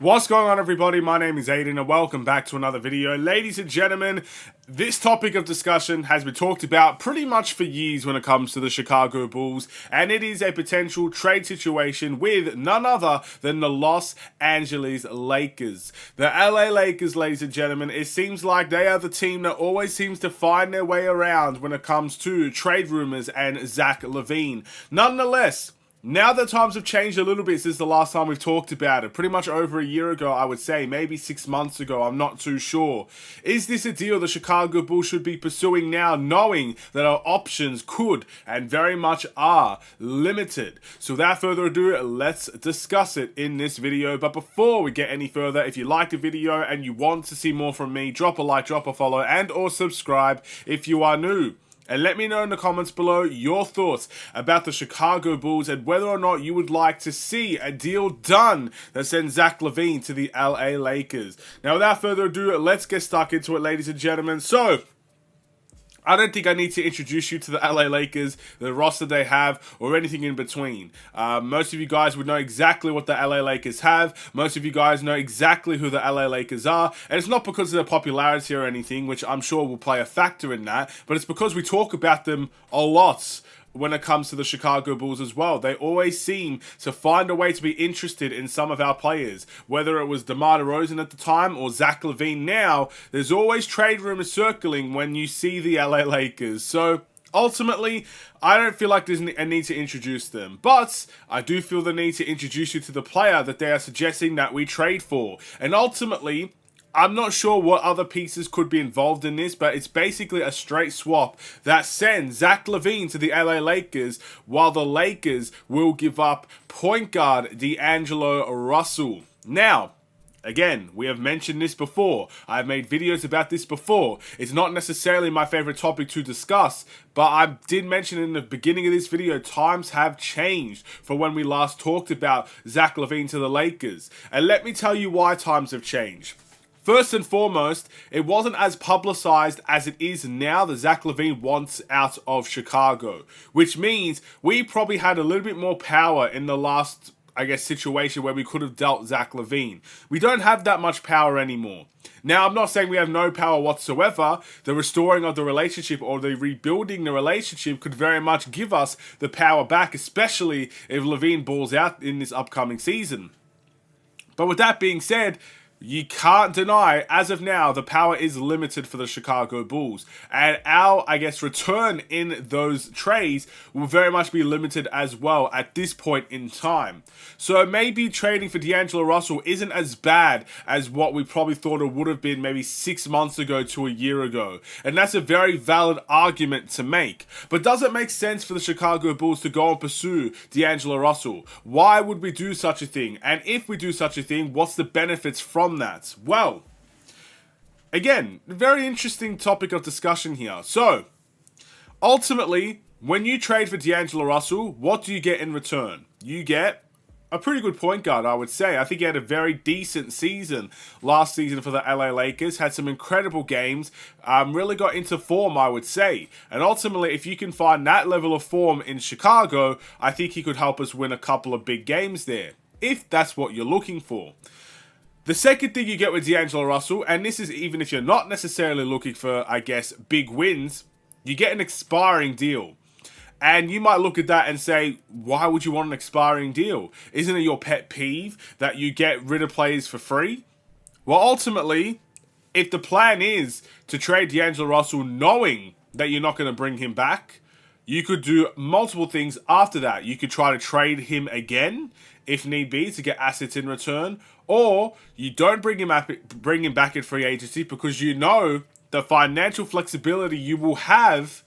What's going on, everybody? My name is Aiden and welcome back to another video. Ladies and gentlemen, this topic of discussion has been talked about pretty much for years when it comes to the Chicago Bulls, and it is a potential trade situation with none other than the Los Angeles Lakers. The LA Lakers, ladies and gentlemen, it seems like they are the team that always seems to find their way around when it comes to trade rumors and Zach LaVine. Nonetheless, now that times have changed a little bit since the last time we've talked about it, pretty much over a year ago, I would say, maybe 6 months ago, I'm not too sure. Is this a deal the Chicago Bulls should be pursuing now, knowing that our options could and very much are limited? So without further ado, let's discuss it in this video. But before we get any further, if you liked the video and you want to see more from me, drop a like, drop a follow, and or subscribe if you are new. And let me know in the comments below your thoughts about the Chicago Bulls and whether or not you would like to see a deal done that sends Zach LaVine to the LA Lakers. Now, without further ado, let's get stuck into it, ladies and gentlemen. So, I don't think I need to introduce you to the LA Lakers, the roster they have, or anything in between. Most of you guys would know exactly what the LA Lakers have. Most of you guys know exactly who the LA Lakers are. And it's not because of their popularity or anything, which I'm sure will play a factor in that, but it's because we talk about them a lot when it comes to the Chicago Bulls as well. They always seem to find a way to be interested in some of our players. Whether it was DeMar DeRozan at the time or Zach LaVine now, there's always trade rumors circling when you see the LA Lakers. So ultimately, I don't feel like there's a need to introduce them, but I do feel the need to introduce you to the player that they are suggesting that we trade for. And ultimately, I'm not sure what other pieces could be involved in this, but it's basically a straight swap that sends Zach LaVine to the LA Lakers, while the Lakers will give up point guard D'Angelo Russell. Now, again, we have mentioned this before. I've made videos about this before. It's not necessarily my favorite topic to discuss, but I did mention in the beginning of this video, times have changed for when we last talked about Zach LaVine to the Lakers. And let me tell you why times have changed. First and foremost, it wasn't as publicized as it is now that Zach LaVine wants out of Chicago, which means we probably had a little bit more power in the last, situation where we could have dealt Zach LaVine. We don't have that much power anymore. Now, I'm not saying we have no power whatsoever. The restoring of the relationship or the rebuilding the relationship could very much give us the power back, especially if LaVine balls out in this upcoming season. But with that being said, you can't deny, as of now, the power is limited for the Chicago Bulls. And our, return in those trades will very much be limited as well at this point in time. So maybe trading for D'Angelo Russell isn't as bad as what we probably thought it would have been maybe 6 months ago to a year ago. And that's a very valid argument to make. But does it make sense for the Chicago Bulls to go and pursue D'Angelo Russell? Why would we do such a thing? And if we do such a thing, what's the benefits from that? Well, again, very interesting topic of discussion here. So, ultimately, when you trade for D'Angelo Russell, what do you get in return? You get a pretty good point guard, I would say. I think he had a very decent season last season for the LA Lakers, had some incredible games, really got into form, I would say. And ultimately, if you can find that level of form in Chicago, I think he could help us win a couple of big games there, if that's what you're looking for. The second thing you get with D'Angelo Russell, and this is even if you're not necessarily looking for, big wins, you get an expiring deal. And you might look at that and say, why would you want an expiring deal? Isn't it your pet peeve that you get rid of players for free? Well, ultimately, if the plan is to trade D'Angelo Russell knowing that you're not going to bring him back, you could do multiple things after that. You could try to trade him again, if need be, to get assets in return. Or you don't bring him back in free agency because you know the financial flexibility you will have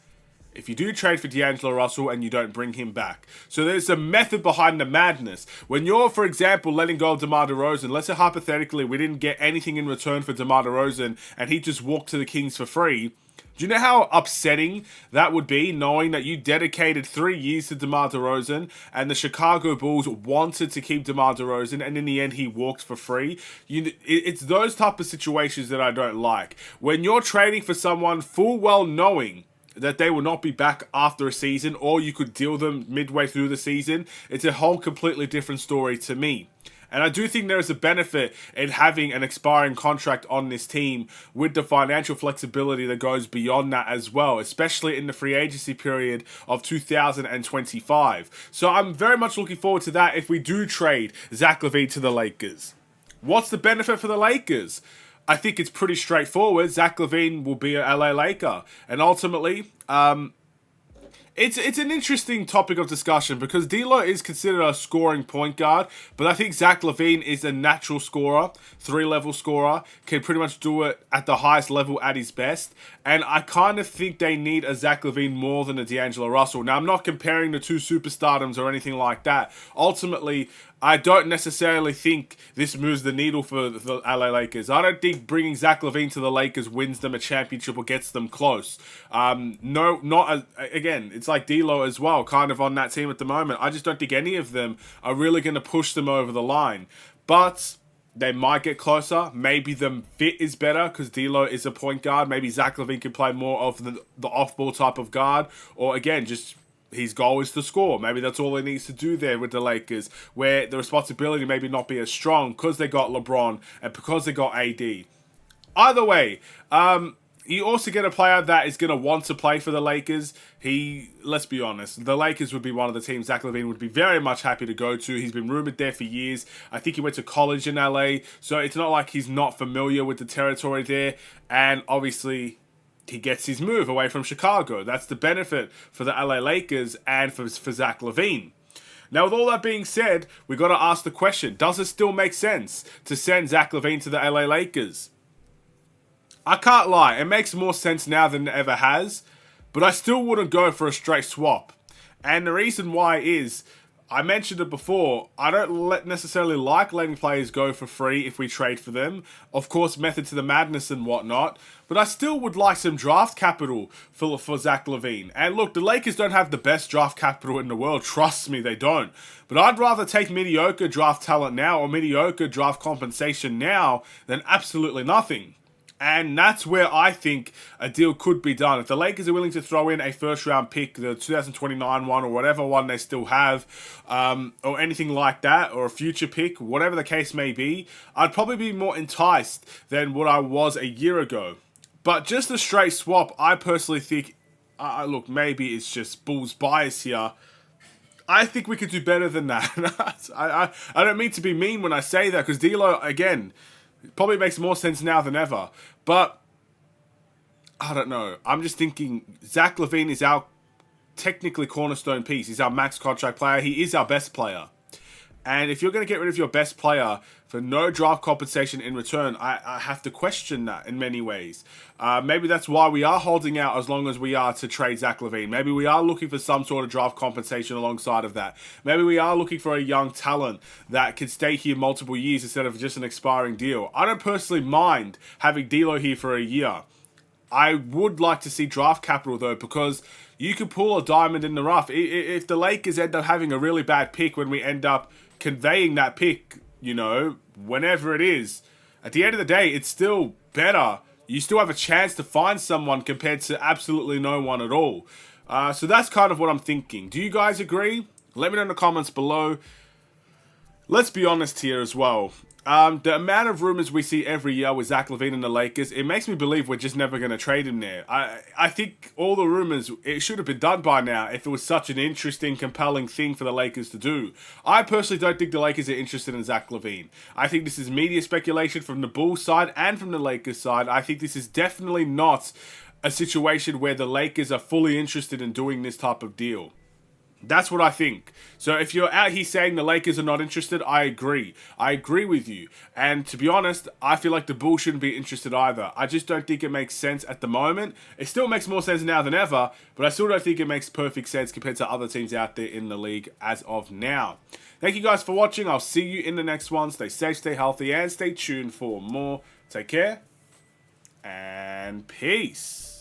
if you do trade for D'Angelo Russell and you don't bring him back. So there's a method behind the madness. When you're, for example, letting go of DeMar DeRozan, let's say hypothetically we didn't get anything in return for DeMar DeRozan and he just walked to the Kings for free. Do you know how upsetting that would be, knowing that you dedicated 3 years to DeMar DeRozan and the Chicago Bulls wanted to keep DeMar DeRozan and in the end he walked for free? It's those type of situations that I don't like. When you're trading for someone full well knowing that they will not be back after a season, or you could deal them midway through the season, it's a whole completely different story to me. And I do think there is a benefit in having an expiring contract on this team with the financial flexibility that goes beyond that as well, especially in the free agency period of 2025. So I'm very much looking forward to that if we do trade Zach LaVine to the Lakers. What's the benefit for the Lakers? I think it's pretty straightforward. Zach LaVine will be an LA Laker. And ultimately, It's an interesting topic of discussion because D'Lo is considered a scoring point guard, but I think Zach LaVine is a natural scorer, 3-level scorer, can pretty much do it at the highest level at his best, and I kind of think they need a Zach LaVine more than a D'Angelo Russell. Now, I'm not comparing the two superstardoms or anything like that. Ultimately, I don't necessarily think this moves the needle for the LA Lakers. I don't think bringing Zach LaVine to the Lakers wins them a championship or gets them close. No, not again. It's like D'Lo as well, kind of on that team at the moment. I just don't think any of them are really going to push them over the line. But they might get closer. Maybe the fit is better because D'Lo is a point guard. Maybe Zach LaVine can play more of the off-ball type of guard. Or again, just his goal is to score. Maybe that's all he needs to do there with the Lakers, where the responsibility maybe not be as strong because they got LeBron and because they got AD. Either way, you also get a player that is going to want to play for the Lakers. Let's be honest, the Lakers would be one of the teams Zach LaVine would be very much happy to go to. He's been rumored there for years. I think he went to college in LA, so it's not like he's not familiar with the territory there. And obviously, he gets his move away from Chicago. That's the benefit for the LA Lakers and for Zach LaVine. Now, with all that being said, we got to ask the question, does it still make sense to send Zach LaVine to the LA Lakers? I can't lie, it makes more sense now than it ever has, but I still wouldn't go for a straight swap. And the reason why is, I mentioned it before, I don't necessarily like letting players go for free if we trade for them. Of course, method to the madness and whatnot. But I still would like some draft capital for Zach LaVine. And look, the Lakers don't have the best draft capital in the world. Trust me, they don't. But I'd rather take mediocre draft talent now or mediocre draft compensation now than absolutely nothing. And that's where I think a deal could be done. If the Lakers are willing to throw in a first-round pick, the 2029 one or whatever one they still have, or anything like that, or a future pick, whatever the case may be, I'd probably be more enticed than what I was a year ago. But just a straight swap, I personally think, look, maybe it's just Bulls bias here. I think we could do better than that. I don't mean to be mean when I say that, because D'Lo, again, probably makes more sense now than ever. But, I don't know. I'm just thinking, Zach LaVine is our technically cornerstone piece. He's our max contract player. He is our best player. And if you're going to get rid of your best player for no draft compensation in return, I have to question that in many ways. Maybe that's why we are holding out as long as we are to trade Zach LaVine. Maybe we are looking for some sort of draft compensation alongside of that. Maybe we are looking for a young talent that can stay here multiple years instead of just an expiring deal. I don't personally mind having D'Lo here for a year. I would like to see draft capital, though, because you could pull a diamond in the rough. If the Lakers end up having a really bad pick when we end up conveying that pick, whenever it is, at the end of the day, it's still better. You still have a chance to find someone compared to absolutely no one at all. So that's kind of what I'm thinking. Do you guys agree? Let me know in the comments below. Let's be honest here as well. The amount of rumors we see every year with Zach LaVine and the Lakers, it makes me believe we're just never going to trade him there. I think all the rumors, it should have been done by now if it was such an interesting, compelling thing for the Lakers to do. I personally don't think the Lakers are interested in Zach LaVine. I think this is media speculation from the Bulls side and from the Lakers side. I think this is definitely not a situation where the Lakers are fully interested in doing this type of deal. That's what I think. So if you're out here saying the Lakers are not interested, I agree. I agree with you. And to be honest, I feel like the Bulls shouldn't be interested either. I just don't think it makes sense at the moment. It still makes more sense now than ever, but I still don't think it makes perfect sense compared to other teams out there in the league as of now. Thank you guys for watching. I'll see you in the next one. Stay safe, stay healthy, and stay tuned for more. Take care, and peace.